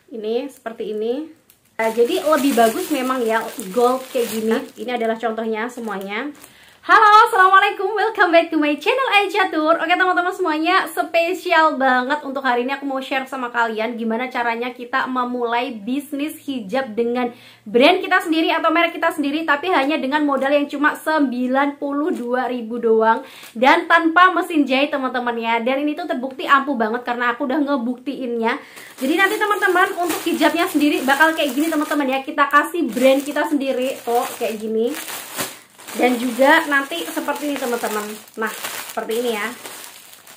Ini seperti ini. Nah, jadi lebih bagus memang ya gold kayak gini. Ini adalah contohnya semuanya. Halo, assalamualaikum, welcome back to my channel Aisyah Tour. Oke teman-teman semuanya, spesial banget untuk hari ini aku mau share sama kalian gimana caranya kita memulai bisnis hijab dengan brand kita sendiri atau merek kita sendiri, tapi hanya dengan modal yang cuma 92.000 doang dan tanpa mesin jahit teman-teman ya. Dan ini tuh terbukti ampuh banget karena aku udah ngebuktiinnya. Jadi nanti teman-teman untuk hijabnya sendiri bakal kayak gini teman-teman ya. Kita kasih brand kita sendiri tuh kayak gini. Dan juga nanti seperti ini teman-teman. Nah, seperti ini ya.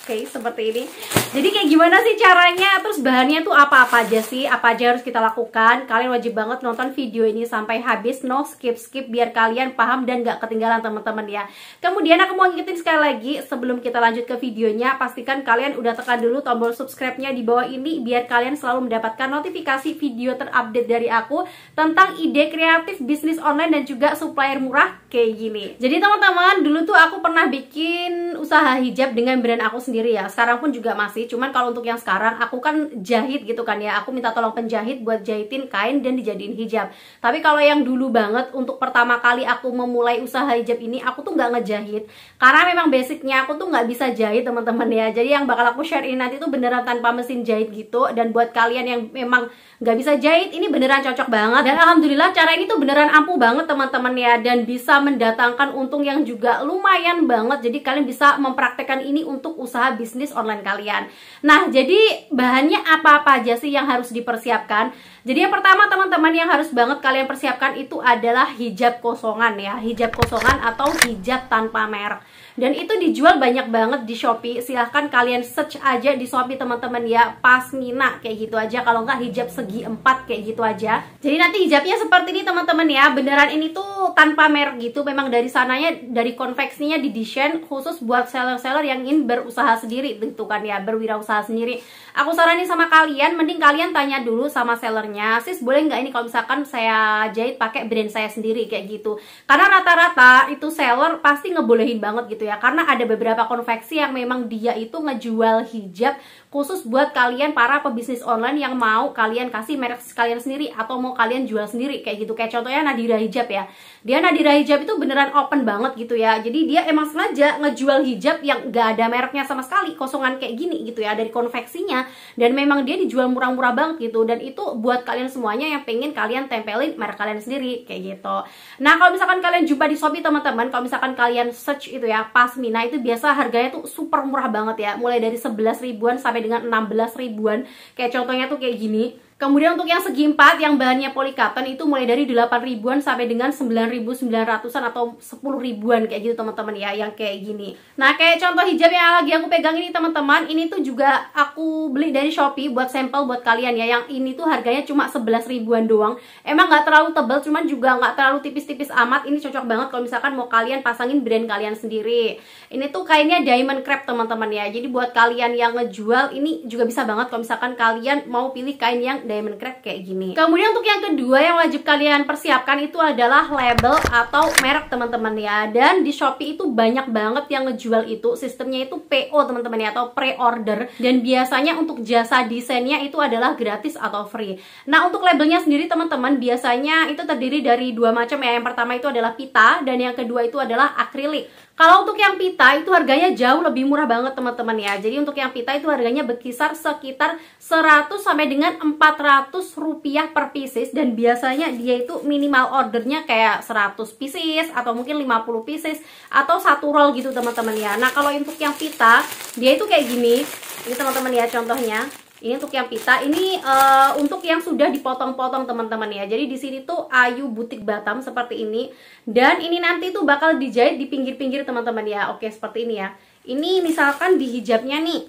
Oke, seperti ini. Jadi kayak gimana sih caranya? Terus bahannya tuh apa-apa aja sih? Apa aja harus kita lakukan? Kalian wajib banget nonton video ini sampai habis, no skip-skip, biar kalian paham dan gak ketinggalan teman-teman ya. Kemudian aku mau ngingetin sekali lagi, sebelum kita lanjut ke videonya, pastikan kalian udah tekan dulu tombol subscribe-nya di bawah ini, biar kalian selalu mendapatkan notifikasi video terupdate dari aku tentang ide kreatif bisnis online dan juga supplier murah kayak gini. Jadi teman-teman, dulu tuh aku pernah bikin usaha hijab dengan brand aku sendiri ya. Sekarang pun juga masih, cuman kalau untuk yang sekarang aku kan jahit gitu kan ya. Aku minta tolong penjahit buat jahitin kain dan dijadiin hijab. Tapi kalau yang dulu banget, untuk pertama kali aku memulai usaha hijab ini, aku tuh nggak ngejahit karena memang basicnya aku tuh nggak bisa jahit teman-teman ya. Jadi yang bakal aku share ini nanti tuh beneran tanpa mesin jahit gitu. Dan buat kalian yang memang nggak bisa jahit, ini beneran cocok banget. Dan alhamdulillah cara ini tuh beneran ampuh banget teman-teman ya, dan bisa mendatangkan untung yang juga lumayan banget. Jadi kalian bisa mempraktekkan ini untuk usaha bisnis online kalian. Nah, jadi bahannya apa-apa aja sih yang harus dipersiapkan? Jadi yang pertama teman-teman yang harus banget kalian persiapkan itu adalah hijab kosongan ya. Hijab kosongan atau hijab tanpa merek. Dan itu dijual banyak banget di Shopee. Silahkan kalian search aja di Shopee teman-teman ya, pasmina kayak gitu aja. Kalau nggak hijab segi 4 kayak gitu aja. Jadi nanti hijabnya seperti ini teman-teman ya. Beneran ini tuh tanpa merek gitu. Memang dari sananya, dari konveksinya didesain khusus buat seller-seller yang ingin berusaha sendiri gitu kan ya, berwirausaha sendiri. Aku saranin sama kalian, mending kalian tanya dulu sama sellernya, sis boleh nggak ini kalau misalkan saya jahit pakai brand saya sendiri kayak gitu. Karena rata-rata itu seller pasti ngebolehin banget gitu ya, karena ada beberapa konveksi yang memang dia itu ngejual hijab khusus buat kalian para pebisnis online yang mau kalian kasih merek kalian sendiri atau mau kalian jual sendiri kayak gitu. Kayak contohnya Nadira Hijab ya, dia Nadira Hijab itu beneran open banget gitu ya. Jadi dia emang sengaja ngejual hijab yang gak ada mereknya sama sekali, kosongan kayak gini gitu ya, dari konveksinya. Dan memang dia dijual murah-murah banget gitu. Dan itu buat kalian semuanya yang pengen kalian tempelin merek kalian sendiri kayak gitu. Nah, kalau misalkan kalian jumpa di Shopee teman-teman, kalau misalkan kalian search itu ya, pasmina itu biasa harganya tuh super murah banget ya, mulai dari 11 ribuan sampai dengan 16 ribuan. Kayak contohnya tuh kayak gini. Kemudian untuk yang segi 4 yang bahannya polycotton itu mulai dari 8 ribuan sampai dengan 9.900-an atau 10 ribuan kayak gitu teman-teman ya, yang kayak gini. Nah, kayak contoh hijab yang lagi aku pegang ini teman-teman, ini tuh juga aku beli dari Shopee buat sampel buat kalian ya. Yang ini tuh harganya cuma 11 ribuan doang. Emang nggak terlalu tebal, cuman juga nggak terlalu tipis-tipis amat. Ini cocok banget kalau misalkan mau kalian pasangin brand kalian sendiri. Ini tuh kainnya diamond crepe teman-teman ya. Jadi buat kalian yang ngejual ini juga bisa banget kalau misalkan kalian mau pilih kain yang diamond crepe kayak gini. Kemudian untuk yang kedua yang wajib kalian persiapkan itu adalah label atau merek teman-teman ya. Dan di Shopee itu banyak banget yang ngejual itu, sistemnya itu PO teman-teman ya, atau pre-order. Dan biasanya untuk jasa desainnya itu adalah gratis atau free. Nah, untuk labelnya sendiri teman-teman biasanya itu terdiri dari dua macam ya. Yang pertama itu adalah pita dan yang kedua itu adalah akrilik. Kalau untuk yang pita itu harganya jauh lebih murah banget teman-teman ya. Jadi untuk yang pita itu harganya berkisar sekitar 100 sampai dengan 400 rupiah per pieces. Dan biasanya dia itu minimal ordernya kayak 100 pieces atau mungkin 50 pieces atau satu roll gitu teman-teman ya. Nah, kalau untuk yang pita dia itu kayak gini. Ini teman-teman ya contohnya. Ini untuk yang pita, ini untuk yang sudah dipotong-potong teman-teman ya. Jadi di sini tuh Ayu Butik Batam seperti ini. Dan ini nanti tuh bakal dijahit di pinggir-pinggir teman-teman ya. Oke, seperti ini ya. Ini misalkan di hijabnya nih.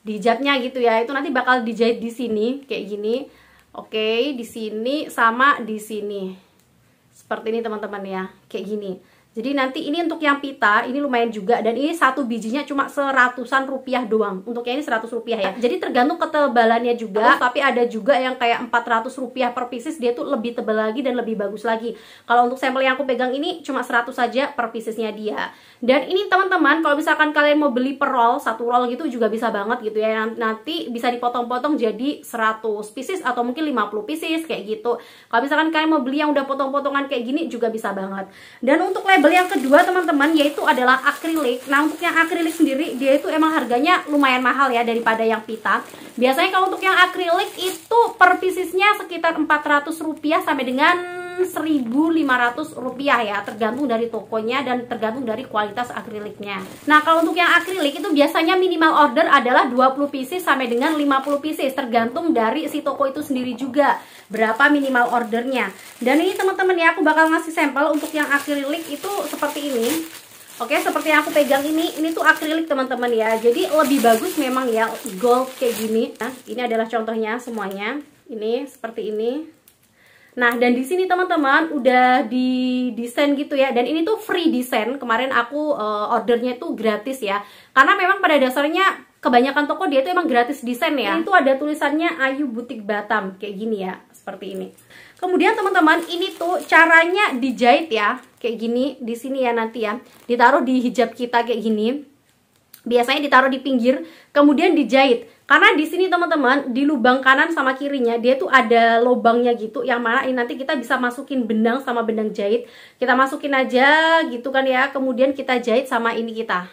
Di hijabnya gitu ya. Itu nanti bakal dijahit di sini kayak gini. Oke, di sini sama di sini. Seperti ini teman-teman ya. Kayak gini. Jadi nanti ini untuk yang pita, ini lumayan juga. Dan ini satu bijinya cuma 100-an rupiah doang. Untuk yang ini 100 rupiah ya. Jadi tergantung ketebalannya juga. Tapi ada juga yang kayak 400 rupiah per pieces. Dia tuh lebih tebal lagi dan lebih bagus lagi. Kalau untuk sampel yang aku pegang ini cuma 100 saja per piecesnya dia. Dan ini teman-teman, kalau misalkan kalian mau beli per roll, satu roll gitu juga bisa banget gitu ya. Nanti bisa dipotong-potong jadi 100 pieces atau mungkin 50 pieces kayak gitu. Kalau misalkan kalian mau beli yang udah potong-potongan kayak gini juga bisa banget. Dan untuk label yang kedua teman-teman yaitu adalah akrilik. Nah untuk yang akrilik sendiri dia itu emang harganya lumayan mahal ya daripada yang pita. Biasanya kalau untuk yang akrilik itu per piecesnya sekitar 400 rupiah sampai dengan 1.500 rupiah ya, tergantung dari tokonya dan tergantung dari kualitas akriliknya. Nah kalau untuk yang akrilik itu biasanya minimal order adalah 20 pieces sampai dengan 50 pieces, tergantung dari si toko itu sendiri juga berapa minimal ordernya. Dan ini teman-teman ya, aku bakal ngasih sampel untuk yang akrilik itu seperti ini. Oke, seperti yang aku pegang ini tuh akrilik teman-teman ya. Jadi lebih bagus memang ya gold kayak gini. Nah, ini adalah contohnya semuanya. Ini seperti ini. Nah, dan di sini teman-teman udah didesain gitu ya. Dan ini tuh free desain. Kemarin aku ordernya tuh gratis ya. Karena memang pada dasarnya kebanyakan toko dia itu emang gratis desain ya. Ini tuh ada tulisannya Ayu Butik Batam kayak gini ya, seperti ini. Kemudian teman-teman, ini tuh caranya dijahit ya, kayak gini di sini ya nanti ya. Ditaruh di hijab kita kayak gini. Biasanya ditaruh di pinggir, kemudian dijahit. Karena di sini teman-teman, di lubang kanan sama kirinya dia tuh ada lubangnya gitu, yang mana ini nanti kita bisa masukin benang sama benang jahit. Kita masukin aja gitu kan ya, kemudian kita jahit sama ini kita,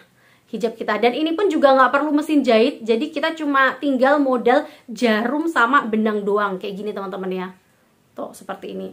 hijab kita. Dan ini pun juga nggak perlu mesin jahit, jadi kita cuma tinggal modal jarum sama benang doang kayak gini teman-teman ya. Tuh seperti ini.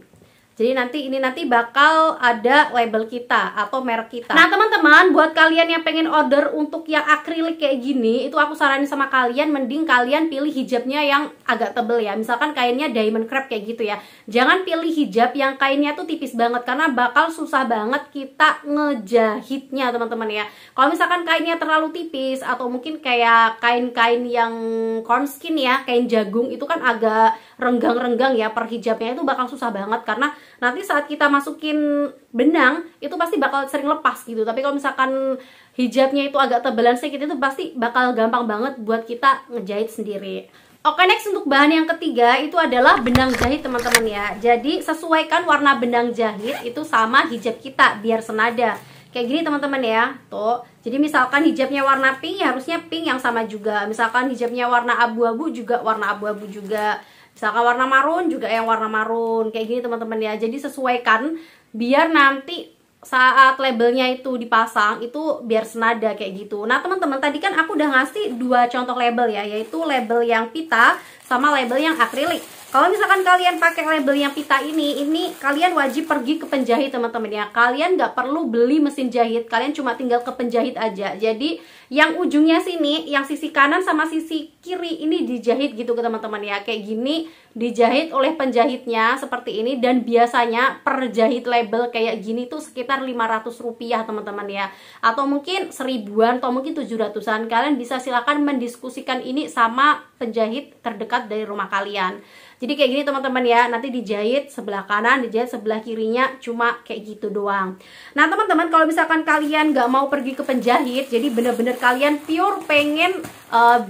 Jadi nanti bakal ada label kita atau merek kita. Nah teman-teman, buat kalian yang pengen order untuk yang akrilik kayak gini, itu aku saranin sama kalian, mending kalian pilih hijabnya yang agak tebel ya. Misalkan kainnya diamond crepe kayak gitu ya. Jangan pilih hijab yang kainnya tuh tipis banget, karena bakal susah banget kita ngejahitnya teman-teman ya. Kalau misalkan kainnya terlalu tipis, atau mungkin kayak kain-kain yang corn skin ya, kain jagung, itu kan agak renggang-renggang ya per hijabnya, itu bakal susah banget. Karena nanti saat kita masukin benang itu pasti bakal sering lepas gitu. Tapi kalau misalkan hijabnya itu agak tebalan sedikit, itu pasti bakal gampang banget buat kita ngejahit sendiri. Oke, next untuk bahan yang ketiga itu adalah benang jahit teman-teman ya. Jadi sesuaikan warna benang jahit itu sama hijab kita biar senada. Kayak gini teman-teman ya. Tuh. Jadi misalkan hijabnya warna pink ya harusnya pink yang sama juga. Misalkan hijabnya warna abu-abu juga warna abu-abu juga. Misalkan warna marun juga yang warna marun. Kayak gini teman-teman ya. Jadi sesuaikan biar nanti saat labelnya itu dipasang itu biar senada kayak gitu. Nah teman-teman, tadi kan aku udah ngasih dua contoh label ya, yaitu label yang pita sama label yang akrilik. Kalau misalkan kalian pakai label yang pita ini kalian wajib pergi ke penjahit teman-teman ya. Kalian nggak perlu beli mesin jahit, kalian cuma tinggal ke penjahit aja. Jadi yang ujungnya sini, yang sisi kanan sama sisi kiri ini dijahit gitu ke teman-teman ya. Kayak gini dijahit oleh penjahitnya seperti ini. Dan biasanya per jahit label kayak gini tuh sekitar 500 rupiah teman-teman ya. Atau mungkin 1000-an atau mungkin 700-an. Kalian bisa silakan mendiskusikan ini sama penjahit terdekat dari rumah kalian. Jadi kayak gini teman-teman ya, nanti dijahit sebelah kanan, dijahit sebelah kirinya, cuma kayak gitu doang. Nah teman-teman, kalau misalkan kalian nggak mau pergi ke penjahit, jadi bener-bener kalian pure pengen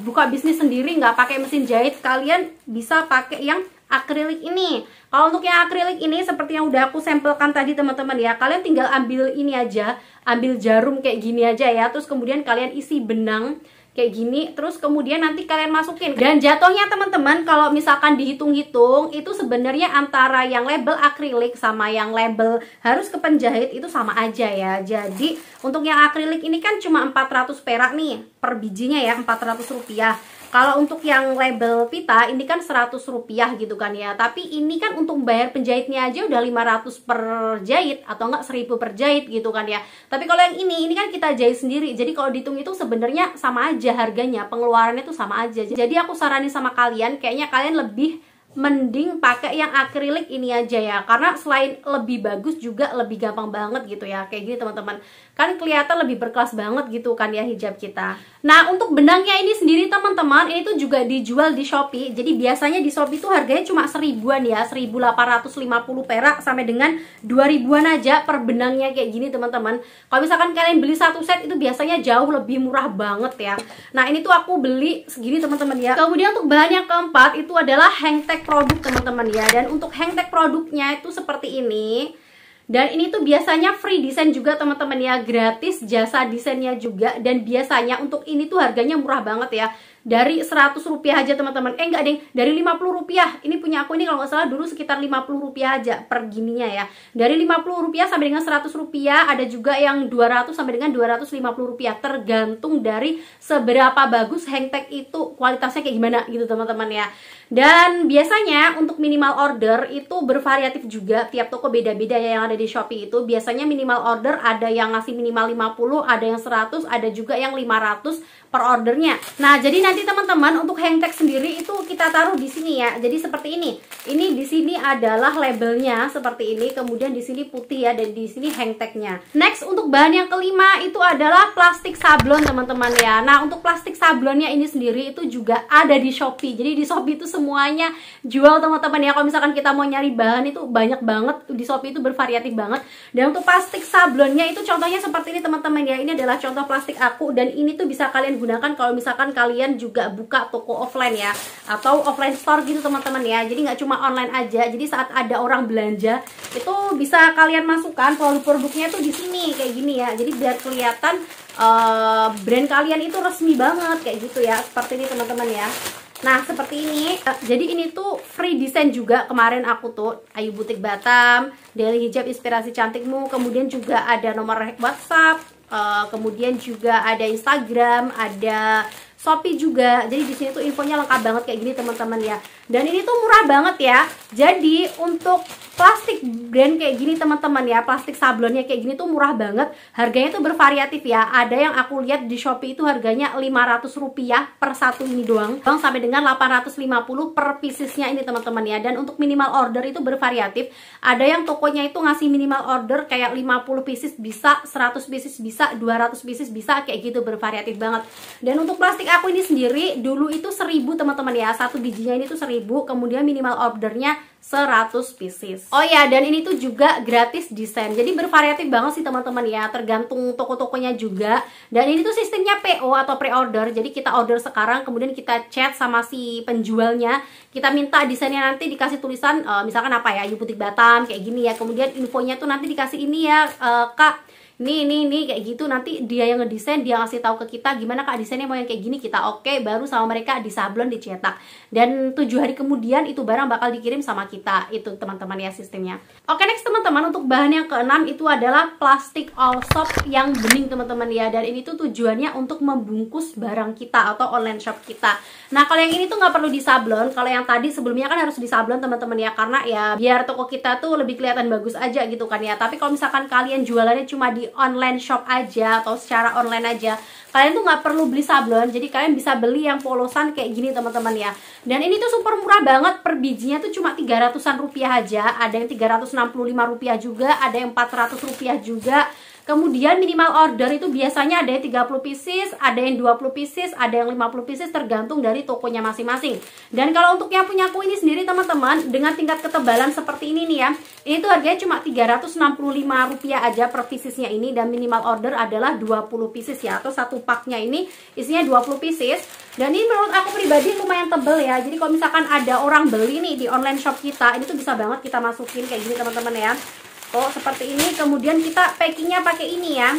buka bisnis sendiri, nggak pakai mesin jahit, kalian bisa pakai yang akrilik ini. Kalau untuk yang akrilik ini seperti yang udah aku sampelkan tadi teman-teman ya, kalian tinggal ambil ini aja, ambil jarum kayak gini aja ya, terus kemudian kalian isi benang kayak gini, terus kemudian nanti kalian masukin. Dan jatuhnya teman-teman, kalau misalkan dihitung-hitung itu sebenarnya antara yang label akrilik sama yang label harus ke penjahit itu sama aja ya. Jadi untuk yang akrilik ini kan cuma 400 perak nih per bijinya ya, 400 rupiah. Kalau untuk yang label pita ini kan 100 rupiah gitu kan ya. Tapi ini kan untuk bayar penjahitnya aja udah 500 per jahit atau enggak 1000 per jahit gitu kan ya. Tapi kalau yang ini kan kita jahit sendiri. Jadi kalau dihitung itu sebenarnya sama aja harganya, pengeluarannya tuh sama aja. Jadi aku saranin sama kalian, kayaknya kalian lebih mending pakai yang akrilik ini aja ya, karena selain lebih bagus juga lebih gampang banget gitu ya, kayak gini teman-teman. Kan kelihatan lebih berkelas banget gitu kan ya hijab kita. Nah, untuk benangnya ini sendiri teman-teman, ini tuh juga dijual di Shopee. Jadi biasanya di Shopee tuh harganya cuma 1000-an ya, 1850 perak sampai dengan 2000-an aja per benangnya kayak gini teman-teman. Kalau misalkan kalian beli satu set itu biasanya jauh lebih murah banget ya. Nah, ini tuh aku beli segini teman-teman ya. Kemudian untuk bahan yang keempat itu adalah hang tag produk teman-teman ya. Dan untuk hang tag produknya itu seperti ini. Dan ini tuh biasanya free design juga teman-teman ya, gratis jasa desainnya juga. Dan biasanya untuk ini tuh harganya murah banget ya, dari 100 rupiah aja teman-teman. Enggak deh, dari 50 rupiah. Ini punya aku ini kalau nggak salah dulu sekitar 50 rupiah aja per gininya ya. Dari 50 rupiah sampai dengan 100 rupiah. Ada juga yang 200 sampai dengan 250 rupiah, tergantung dari seberapa bagus hang tag itu, kualitasnya kayak gimana gitu teman-teman ya. Dan biasanya untuk minimal order itu bervariatif juga, tiap toko beda-beda ya yang ada di Shopee itu. Biasanya minimal order ada yang ngasih minimal 50, ada yang 100, ada juga yang 500 per ordernya. Nah, jadi nanti teman-teman untuk hang tag sendiri itu kita taruh di sini ya. Jadi seperti ini. Ini di sini adalah labelnya seperti ini, kemudian di sini putih ya, dan di sini hang tagnya. Next, untuk bahan yang kelima itu adalah plastik sablon teman-teman ya. Nah, untuk plastik sablonnya ini sendiri itu juga ada di Shopee. Jadi di Shopee itu semuanya jual teman-teman ya. Kalau misalkan kita mau nyari bahan itu banyak banget di Shopee, itu bervariatif banget. Dan untuk plastik sablonnya itu contohnya seperti ini teman-teman ya. Ini adalah contoh plastik aku, dan ini tuh bisa kalian gunakan kalau misalkan kalian juga buka toko offline ya, atau offline store gitu teman-teman ya. Jadi nggak cuma online aja. Jadi saat ada orang belanja itu bisa kalian masukkan produk-produknya tuh di sini kayak gini ya. Jadi biar kelihatan brand kalian itu resmi banget kayak gitu ya. Seperti ini teman-teman ya. Nah, seperti ini. Jadi ini tuh free design juga. Kemarin aku tuh Ayu Butik Batam, Daily Hijab Inspirasi Cantikmu, kemudian juga ada nomor WhatsApp, kemudian juga ada Instagram, ada Shopee juga. Jadi di sini tuh infonya lengkap banget kayak gini teman-teman ya. Dan ini tuh murah banget ya. Jadi untuk plastik brand kayak gini teman-teman ya, plastik sablonnya kayak gini tuh murah banget. Harganya tuh bervariatif ya. Ada yang aku lihat di Shopee itu harganya 500 rupiah per satu ini doang, sampai dengan 850 per piecesnya ini teman-teman ya. Dan untuk minimal order itu bervariatif. Ada yang tokonya itu ngasih minimal order kayak 50 pieces bisa, 100 pieces bisa, 200 pieces bisa, kayak gitu, bervariatif banget. Dan untuk plastik aku ini sendiri dulu itu 1000 teman-teman ya. Satu bijinya ini tuh 1000, kemudian minimal ordernya 100 pieces. Oh ya, dan ini tuh juga gratis desain. Jadi bervariatif banget sih teman-teman ya, tergantung toko-tokonya juga. Dan ini tuh sistemnya PO atau pre-order. Jadi kita order sekarang, kemudian kita chat sama si penjualnya. Kita minta desainnya, nanti dikasih tulisan misalkan apa ya, Ayu Butik Batam kayak gini ya. Kemudian infonya tuh nanti dikasih ini ya, Kak, ini kayak gitu. Nanti dia yang ngedesain, dia ngasih tahu ke kita gimana Kak desainnya mau yang kayak gini, kita oke, baru sama mereka disablon, dicetak. Dan 7 hari kemudian itu barang bakal dikirim sama kita. Itu teman-teman ya sistemnya. Oke, next teman-teman, untuk bahan yang keenam itu adalah plastik all shop yang bening teman-teman ya. Dan ini tuh tujuannya untuk membungkus barang kita atau online shop kita. Nah, kalau yang ini tuh nggak perlu disablon. Kalau yang tadi sebelumnya kan harus disablon teman-teman ya, karena ya biar toko kita tuh lebih kelihatan bagus aja gitu kan ya. Tapi kalau misalkan kalian jualannya cuma di online shop aja atau secara online aja, kalian tuh nggak perlu beli sablon. Jadi kalian bisa beli yang polosan kayak gini teman-teman ya. Dan ini tuh super murah banget, per bijinya tuh cuma 300-an rupiah aja. Ada yang 365 rupiah juga, ada yang 400 rupiah juga. Kemudian minimal order itu biasanya ada yang 30 pieces, ada yang 20 pieces, ada yang 50 pieces, tergantung dari tokonya masing-masing. Dan kalau untuk yang punya aku ini sendiri teman-teman, dengan tingkat ketebalan seperti ini nih ya, ini tuh harganya cuma 365 rupiah aja per piecesnya ini. Dan minimal order adalah 20 pieces ya, atau satu paknya ini isinya 20 pieces. Dan ini menurut aku pribadi lumayan tebel ya. Jadi kalau misalkan ada orang beli nih di online shop kita, ini tuh bisa banget kita masukin kayak gini teman-teman ya. Oh, seperti ini. Kemudian kita packingnya pakai ini ya,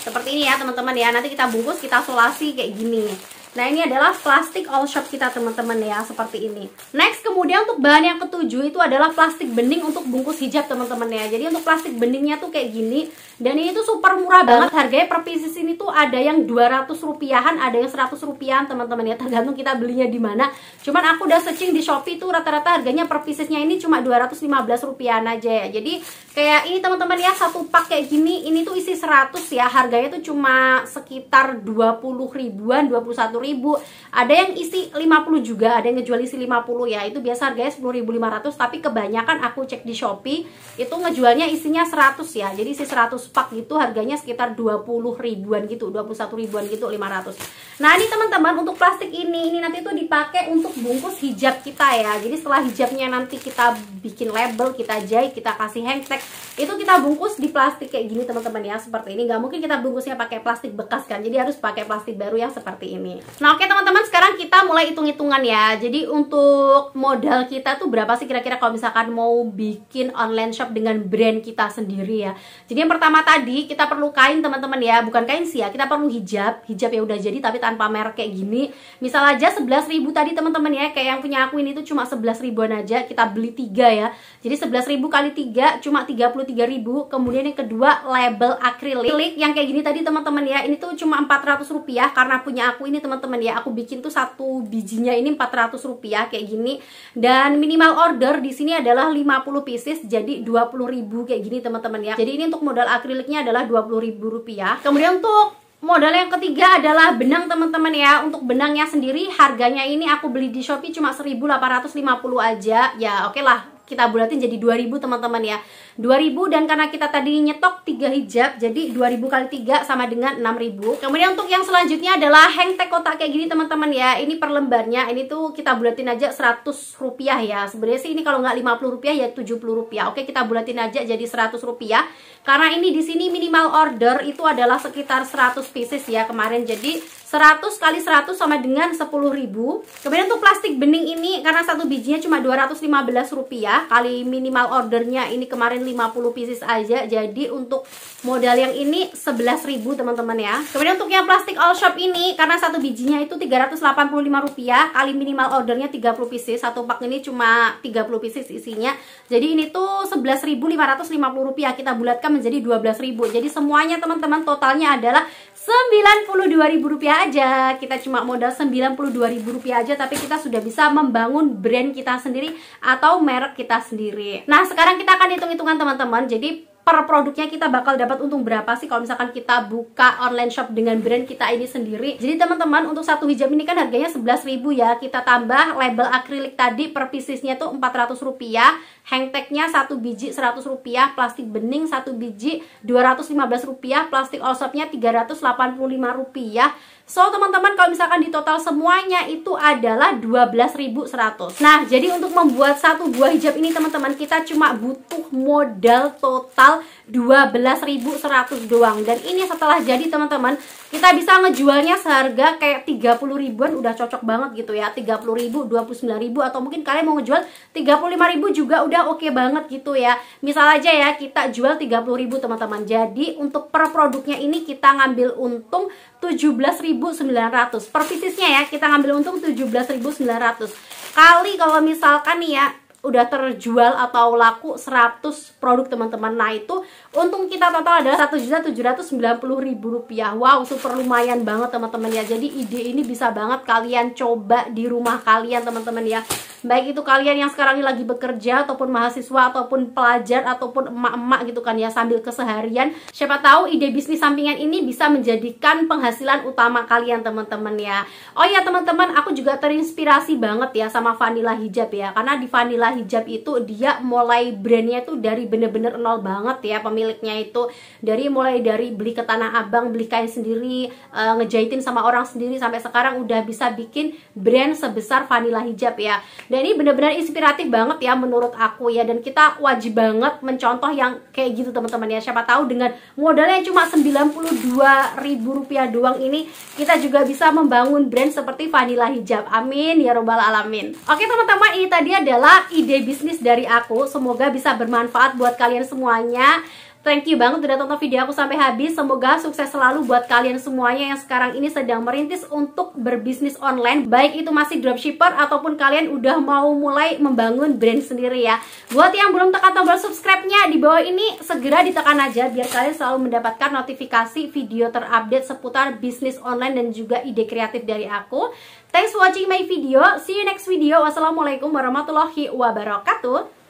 seperti ini ya teman-teman ya. Nanti kita bungkus, kita solasi kayak gini. Nah, ini adalah plastik all shop kita teman-teman ya, seperti ini. Next, kemudian untuk bahan yang ketujuh itu adalah plastik bening untuk bungkus hijab teman-teman ya. Jadi untuk plastik beningnya tuh kayak gini. Dan ini tuh super murah banget. Harganya per pieces ini tuh ada yang 200 rupiahan, ada yang 100 rupiahan teman-teman ya. Tergantung kita belinya di mana. Cuman aku udah searching di Shopee tuh rata-rata harganya per piecesnya ini cuma 215 rupiahan aja ya. Jadi kayak ini teman-teman ya, satu pak kayak gini, ini tuh isi 100 ya. Harganya tuh cuma sekitar 20 ribuan, 21 10.000, ada yang isi 50 juga, ada yang ngejual isi 50 ya. Itu biasa harganya 10.500, tapi kebanyakan aku cek di Shopee itu ngejualnya isinya 100 ya. Jadi isi 100 pak gitu harganya sekitar 20 ribuan gitu, 21 ribuan gitu, 500. Nah, ini teman-teman untuk plastik ini nanti tuh dipakai untuk bungkus hijab kita ya. Jadi setelah hijabnya nanti kita bikin label, kita jahit, kita kasih hang tag, itu kita bungkus di plastik kayak gini teman-teman ya, seperti ini. Nggak mungkin kita bungkusnya pakai plastik bekas kan, jadi harus pakai plastik baru yang seperti ini. Nah, oke teman-teman, sekarang kita mulai hitung-hitungan ya. Jadi untuk modal kita tuh berapa sih kira-kira kalau misalkan mau bikin online shop dengan brand kita sendiri ya. Jadi yang pertama tadi kita perlu kain teman-teman ya, bukan kain sih ya, kita perlu hijab ya udah jadi tapi tanpa merek kayak gini. Misal aja 11.000 tadi teman-teman ya, kayak yang punya aku ini tuh cuma 11 ribuan aja, kita beli 3 ya. Jadi 11.000 kali 3 cuma 33.000. Kemudian yang kedua label akrilik yang kayak gini tadi teman-teman ya, ini tuh cuma 400 rupiah karena punya aku ini teman-teman ya. Aku bikin tuh satu bijinya ini 400 rupiah kayak gini. Dan minimal order di sini adalah 50 pieces, jadi 20.000 kayak gini teman-teman ya. Jadi ini untuk modal akriliknya adalah 20.000 rupiah. Kemudian untuk modal yang ketiga adalah benang teman-teman ya. Untuk benangnya sendiri harganya ini aku beli di Shopee cuma 1.850 aja. Ya oke lah, kita bulatin jadi 2.000 teman-teman ya. 2.000, dan karena kita tadi nyetok 3 hijab, jadi 2.000 kali 3 sama dengan 6.000. Kemudian untuk yang selanjutnya adalah hang tag kotak kayak gini teman-teman ya. Ini per lembarnya, ini tuh kita bulatin aja 100 rupiah ya. Sebenarnya sih ini kalau nggak 50 rupiah ya 70 rupiah. Oke, kita bulatin aja jadi 100 rupiah. Karena ini di sini minimal order itu adalah sekitar 100 pieces ya kemarin. Jadi 100 kali 100 sama dengan 10.000. Kemudian untuk plastik bening ini karena satu bijinya cuma 215 rupiah kali minimal ordernya ini kemarin 50 pieces aja. Jadi untuk modal yang ini 11.000 teman-teman ya. Kemudian untuk yang plastik all shop ini karena satu bijinya itu 385 rupiah kali minimal ordernya 30 pieces. Satu pak ini cuma 30 pieces isinya. Jadi ini tuh 11.550 rupiah, kita bulatkan menjadi 12.000. Jadi semuanya teman-teman totalnya adalah 92.000 rupiah aja. Kita cuma modal 92.000 rupiah aja, tapi kita sudah bisa membangun brand kita sendiri atau merek kita sendiri. Nah, sekarang kita akan hitung-hitungan teman-teman. Jadi per produknya kita bakal dapat untung berapa sih kalau misalkan kita buka online shop dengan brand kita ini sendiri. Jadi teman-teman, untuk satu hijab ini kan harganya 11.000 ya. Kita tambah label akrilik tadi per piecesnya tuh 400 rupiah, hang tagnya satu biji 100 rupiah, plastik bening satu biji 215 rupiah, plastik all shopnya 385 rupiah. So teman-teman, kalau misalkan di total semuanya itu adalah 12.100. Nah, jadi untuk membuat satu buah hijab ini teman-teman, kita cuma butuh modal total 12.100 doang. Dan ini setelah jadi teman-teman, kita bisa ngejualnya seharga kayak 30 ribuan udah cocok banget gitu ya. 30 ribu, 29 ribu, atau mungkin kalian mau ngejual 35 ribu juga udah oke banget gitu ya. Misal aja ya kita jual 30 ribu teman-teman. Jadi untuk per produknya ini kita ngambil untung 17.900 per piecesnya ya. Kita ngambil untung 17.900 kali kalau misalkan nih ya udah terjual atau laku 100 produk teman-teman. Nah, itu untung kita total adalah 1.790.000 rupiah. Wow, super lumayan banget teman-teman ya. Jadi ide ini bisa banget kalian coba di rumah kalian teman-teman ya. Baik itu kalian yang sekarang ini lagi bekerja, ataupun mahasiswa, ataupun pelajar, ataupun emak-emak gitu kan ya, sambil keseharian. Siapa tahu ide bisnis sampingan ini bisa menjadikan penghasilan utama kalian teman-teman ya. Oh ya teman-teman, aku juga terinspirasi banget ya sama Vanilla Hijab ya. Karena di Vanilla Hijab itu dia mulai brandnya tuh dari bener-bener nol banget ya. Pemiliknya itu mulai dari beli ke Tanah Abang, beli kain sendiri, ngejahitin sama orang sendiri, sampai sekarang udah bisa bikin brand sebesar Vanilla Hijab ya. Dan ini benar-benar inspiratif banget ya menurut aku ya. Dan kita wajib banget mencontoh yang kayak gitu teman-teman ya. Siapa tahu dengan modalnya cuma 92.000 rupiah doang ini, kita juga bisa membangun brand seperti Vanilla Hijab. Amin ya robbal alamin. Oke teman-teman, ini tadi adalah ide bisnis dari aku. Semoga bisa bermanfaat buat kalian semuanya. Thank you banget udah tonton video aku sampai habis. Semoga sukses selalu buat kalian semuanya yang sekarang ini sedang merintis untuk berbisnis online. Baik itu masih dropshipper ataupun kalian udah mau mulai membangun brand sendiri ya. Buat yang belum tekan tombol subscribe-nya di bawah ini, segera ditekan aja biar kalian selalu mendapatkan notifikasi video terupdate seputar bisnis online dan juga ide kreatif dari aku. Thanks for watching my video. See you next video. Wassalamualaikum warahmatullahi wabarakatuh.